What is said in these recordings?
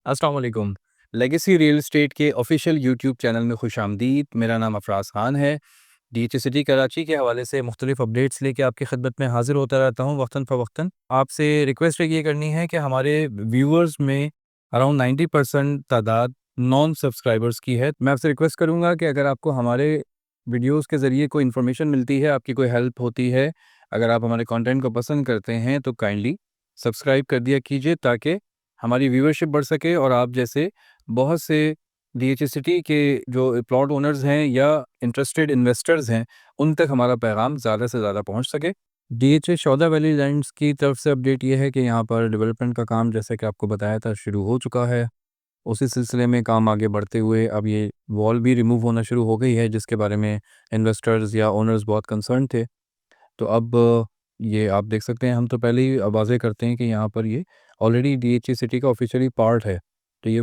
अस्सलाम वालेकुम। Legacy real estate के ऑफिशियल यूट्यूब चैनल में खुशामदीद। मेरा नाम अफराज खान है। डीएचए सिटी कराची के हवाले से मुख्तलिफ अपडेट्स लेके आपकी खिदमत में हाजिर होता रहता हूँ वक्तन फ़वक्तन। आपसे रिक्वेस्ट ये करनी है कि हमारे व्यूअर्स में अराउंड 90% तादाद नॉन सब्सक्राइबर्स की है। मैं आपसे रिक्वेस्ट करूँगा कि अगर आपको हमारे वीडियोज़ के ज़रिए कोई इन्फॉर्मेशन मिलती है, आपकी कोई हेल्प होती है, अगर आप हमारे कंटेंट को पसंद करते हैं तो काइंडली सब्सक्राइब कर दिया कीजिए ताकि हमारी व्यूअरशिप बढ़ सके और आप जैसे बहुत से डीएचसीटी के जो प्लॉट ओनर्स हैं या इंटरेस्टेड इन्वेस्टर्स हैं, उन तक हमारा पैगाम ज़्यादा से ज़्यादा पहुंच सके। डीएचए शौदा वैली लैंड्स की तरफ से अपडेट ये है कि यहाँ पर डेवलपमेंट का काम जैसे कि आपको बताया था शुरू हो चुका है। उसी सिलसिले में काम आगे बढ़ते हुए अब ये वॉल भी रिमूव होना शुरू हो गई है, जिसके बारे में इन्वेस्टर्स या ओनर्स बहुत कंसर्न थे। तो अब ये आप देख सकते हैं, हम तो पहले ही वाज़ेह करते हैं कि यहाँ पर ये ऑलरेडी डीएचए सिटी का ऑफिशियली पार्ट है। तो ये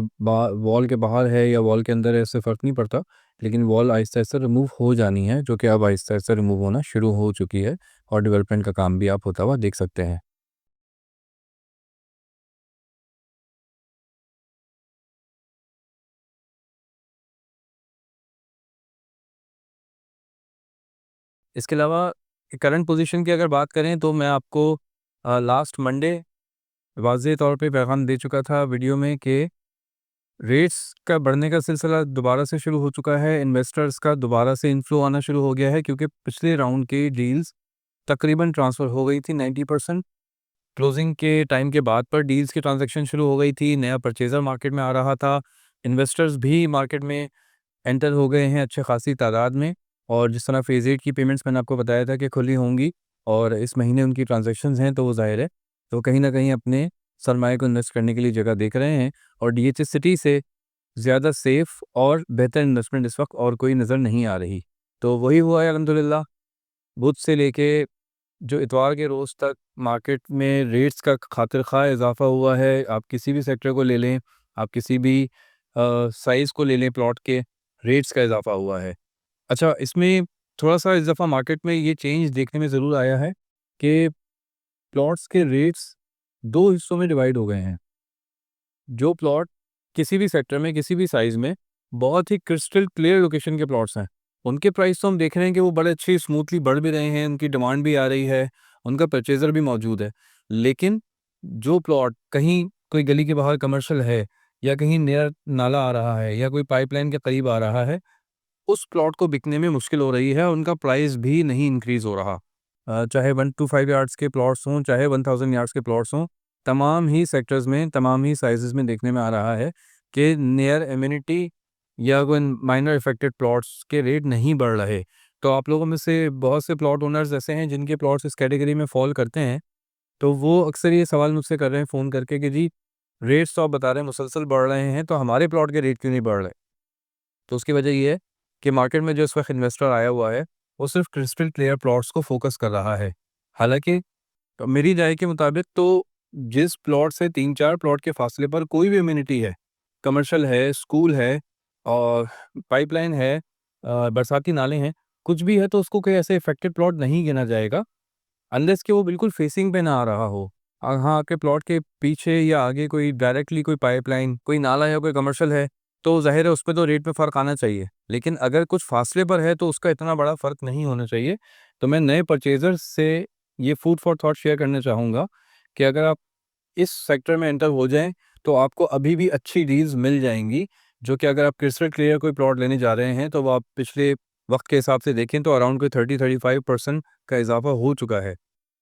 वॉल के बाहर है या वॉल के अंदर है, इससे फ़र्क नहीं पड़ता, लेकिन वॉल आहिस्ता-आहिस्ता रिमूव हो जानी है, जो कि अब आहिस्ता-आहिस्ता रिमूव होना शुरू हो चुकी है और डेवलपमेंट का काम भी आप होता हुआ देख सकते हैं। इसके अलावा करंट पोज़ीशन की अगर बात करें तो मैं आपको लास्ट मंडे वाज़ेह तौर पे पैगाम दे चुका था वीडियो में कि रेट्स का बढ़ने का सिलसिला दोबारा से शुरू हो चुका है। इन्वेस्टर्स का दोबारा से इन्फ्लो आना शुरू हो गया है, क्योंकि पिछले राउंड की डील्स तकरीबन ट्रांसफ़र हो गई थी 90%। क्लोजिंग के टाइम के बाद पर डील्स की ट्रांज़ैक्शन शुरू हो गई थी, नया परचेज़र मार्केट में आ रहा था, इन्वेस्टर्स भी मार्केट में एंटर हो गए हैं अच्छे खासी तादाद में। और जिस तरह फ़ेज़ 8 की पेमेंट्स मैंने आपको बताया था कि खुली होंगी और इस महीने उनकी ट्रांज़ैक्शंस हैं, तो वो ज़ाहिर है तो कहीं न कहीं अपने सरमाए को इन्वेस्ट करने के लिए जगह देख रहे हैं। और डीएचएस सिटी से ज़्यादा सेफ़ और बेहतर इन्वेस्टमेंट इस वक्त और कोई नज़र नहीं आ रही। तो वही हुआ है अल्हम्दुलिल्लाह। बुध से लेके जो इतवार के रोज़ तक मार्केट में रेट्स का खातिर ख़्वाह इज़ाफ़ा हुआ है। आप किसी भी सेक्टर को ले लें, आप किसी भी साइज़ को ले लें, प्लॉट के रेट्स का इज़ाफ़ा हुआ है। अच्छा, इसमें थोड़ा-सा इस दफ़ा मार्केट में ये चेंज देखने में ज़रूर आया है कि प्लॉट्स के रेट्स 2 हिस्सों में डिवाइड हो गए हैं। जो प्लॉट किसी भी सेक्टर में, किसी भी साइज़ में बहुत ही क्रिस्टल क्लियर लोकेशन के प्लॉट्स हैं, उनके प्राइस तो हम देख रहे हैं कि वो बड़े अच्छे स्मूथली बढ़ भी रहे हैं, उनकी डिमांड भी आ रही है, उनका परचेज़र भी मौजूद है। लेकिन जो प्लॉट कहीं कोई गली के बाहर कमर्शियल है या कहीं नया नाला आ रहा है या कोई पाइपलाइन के करीब आ रहा है, उस प्लॉट को बिकने में मुश्किल हो रही है, उनका प्राइस भी नहीं इंक्रीज़ हो रहा। चाहे 1 टू 5 यार्ड्स के प्लॉट्स हों, चाहे 1000 यार्ड्स के प्लॉट्स हों, तमाम ही सेक्टर्स में, तमाम ही साइज़ेज़ में देखने में आ रहा है कि नियर एमिनिटी या कोई माइनर अफेक्टेड प्लॉट्स के रेट नहीं बढ़ रहे। तो आप लोगों में से बहुत से प्लॉट ओनर्स ऐसे हैं जिनके प्लॉट्स इस कैटेगरी में फ़ॉल करते हैं, तो वो अक्सर ये सवाल मुझसे कर रहे हैं फ़ोन करके कि जी, रेट्स तो आप बता रहे हैं मुसलसल बढ़ रहे हैं, तो हमारे प्लॉट के रेट क्यों नहीं बढ़ रहे? तो उसकी वजह ये है कि मार्केट में जो इस वक्त इन्वेस्टर आया हुआ है, वो सिर्फ क्रिस्टल क्लियर प्लॉट्स को फोकस कर रहा है। हालांकि मेरी राय के मुताबिक तो जिस प्लॉट से 3-4 प्लॉट के फासले पर कोई भी अम्यूनिटी है, कमर्शियल है, स्कूल है और पाइपलाइन है, बरसाती नाले हैं, कुछ भी है, तो उसको कोई ऐसे इफेक्टेड प्लॉट नहीं गिना जाएगा अनलेस कि वो बिल्कुल फेसिंग पे ना आ रहा हो। हाँ, आपके प्लॉट के पीछे या आगे कोई डायरेक्टली कोई पाइपलाइन, कोई नाला या कोई कमर्शियल है, तो ज़ाहिर है उस पे तो रेट में फ़र्क आना चाहिए। लेकिन अगर कुछ फासले पर है तो उसका इतना बड़ा फ़र्क नहीं होना चाहिए। तो मैं नए परचेज़र्स से ये फूड फॉर थॉट शेयर करना चाहूँगा कि अगर आप इस सेक्टर में एंटर हो जाएँ, तो आपको अभी भी अच्छी डील्स मिल जाएँगी, जो कि अगर आप क्रिस्टल क्लियर कोई प्लॉट लेने जा रहे हैं, तो वो आप पिछले वक़्त के हिसाब से देखें तो अराउंड कोई 30-35% का इज़ाफ़ा हो चुका है।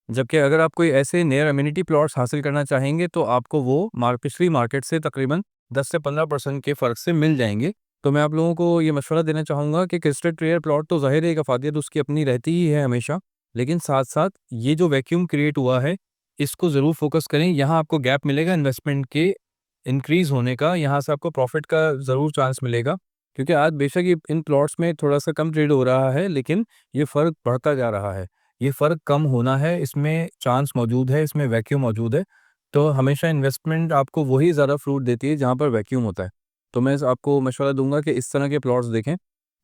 जबकि अगर आप कोई ऐसे नियर एमिनिटी प्लॉट्स हासिल करना चाहेंगे, तो आपको वो पिछली मार्केट से तकरीबन 10 से 15% के फ़र्क से मिल जाएँगे। तो मैं आप लोगों को ये मशवरा देना चाहूँगा कि क्रिस्टल क्लियर प्लॉट तो ज़ाहिर है एक अफ़ादियत उसकी अपनी रहती ही है हमेशा, लेकिन साथ-साथ ये जो वैक्यूम क्रिएट हुआ है, इसको ज़रूर फ़ोकस करें। यहाँ आपको गैप मिलेगा इन्वेस्टमेंट के इंक्रीज़ होने का, यहाँ से आपको प्रॉफ़िट का ज़रूर चांस मिलेगा। क्योंकि आज बेशक ये इन प्लॉट्स में थोड़ा-सा कम ट्रेड हो रहा है, लेकिन ये फ़र्क बढ़ता जा रहा है। ये फ़र्क कम होना है, इसमें चांस मौजूद है, इसमें वैक्यूम मौजूद है। तो हमेशा इन्वेस्टमेंट आपको वही ज़्यादा फ्रूट देती है जहाँ पर वैक्यूम होता है। तो मैं आपको मशवरा दूँगा कि इस तरह के प्लॉट्स देखें।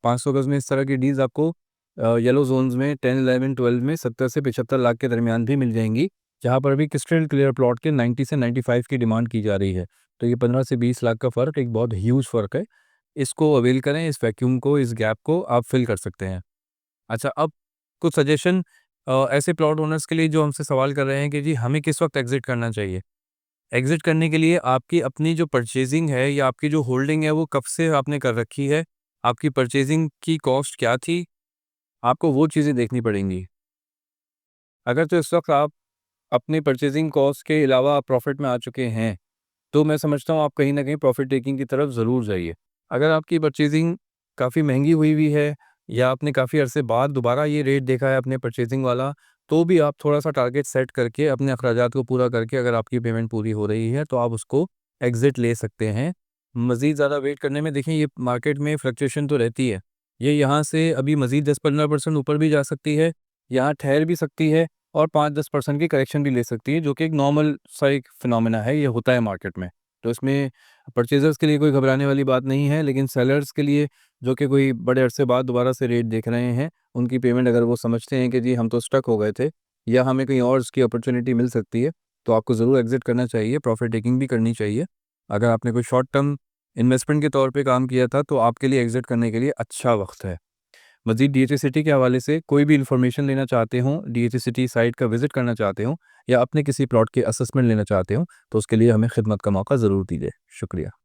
500 गज़ में इस तरह की डील्स आपको येलो ज़ोन्स में 10, 11, 12 में 70 से 75 लाख के दरमियान भी मिल जाएँगी। जहाँ पर अभी क्रिस्टल क्लियर प्लॉट के 90 से 95 की डिमांड की जा रही है। तो ये 15 से 20 लाख का फ़र्क एक बहुत ह्यूज फ़र्क है। इसको अवेल करें, इस वैक्यूम को, इस गैप को आप फिल कर सकते हैं। अच्छा, अब कुछ सजेशन ऐसे प्लॉट ओनर्स के लिए जो हमसे सवाल कर रहे हैं कि जी हमें किस वक़्त एग्ज़िट करना चाहिए। एग्ज़िट करने के लिए आपकी अपनी जो परचेज़िंग है या आपकी जो होल्डिंग है वो कब से आपने कर रखी है, आपकी परचेज़िंग की कॉस्ट क्या थी, आपको वो चीज़ें देखनी पड़ेंगी। अगर तो इस वक़्त आप अपनी परचेज़िंग कॉस्ट के अलावा प्रॉफ़िट में आ चुके हैं, तो मैं समझता हूँ आप कहीं न कहीं प्रॉफ़िट टेकिंग की तरफ ज़रूर जाइए। अगर आपकी परचेज़िंग काफ़ी महँगी हुई हुई है या आपने काफ़ी अरसे बाद दोबारा ये रेट देखा है अपने परचेज़िंग वाला, तो भी आप थोड़ा-सा टारगेट सेट करके अपने अखराजात को पूरा करके अगर आपकी पेमेंट पूरी हो रही है, तो आप उसको एग्ज़िट ले सकते हैं। मज़ीद ज़्यादा वेट करने में देखिए ये मार्केट में फ्लक्चुएशन तो रहती है। ये यहाँ से अभी मज़ीद 10-15% ऊपर भी जा सकती है, यहाँ ठहर भी सकती है और 5-10% की करेक्शन भी ले सकती है, जो कि एक नॉर्मल सा एक फिनोमेना है, ये होता है मार्केट में। तो इसमें परचेज़र्स के लिए कोई घबराने वाली बात नहीं है, लेकिन सेलर्स के लिए जो कि कोई बड़े अरसे बाद दोबारा से रेट देख रहे हैं, उनकी पेमेंट अगर वो समझते हैं कि जी हम तो स्टक हो गए थे या हमें कहीं और इसकी अपॉर्च्युनिटी मिल सकती है, तो आपको ज़रूर एग्ज़िट करना चाहिए, प्रॉफ़िट टेकिंग भी करनी चाहिए। अगर आपने कोई शॉर्ट टर्म इन्वेस्टमेंट के तौर पे काम किया था, तो आपके लिए एग्ज़िट करने के लिए अच्छा वक़्त है। मज़ीद डीएचए सिटी के हवाले से कोई भी इन्फॉर्मेशन लेना चाहते हों, डीएचए सिटी साइट का विज़िट करना चाहते हों या अपने किसी प्लॉट के असेसमेंट लेना चाहते हों, तो उसके लिए हमें खिदमत का मौका ज़रूर दीजिए। शुक्रिया।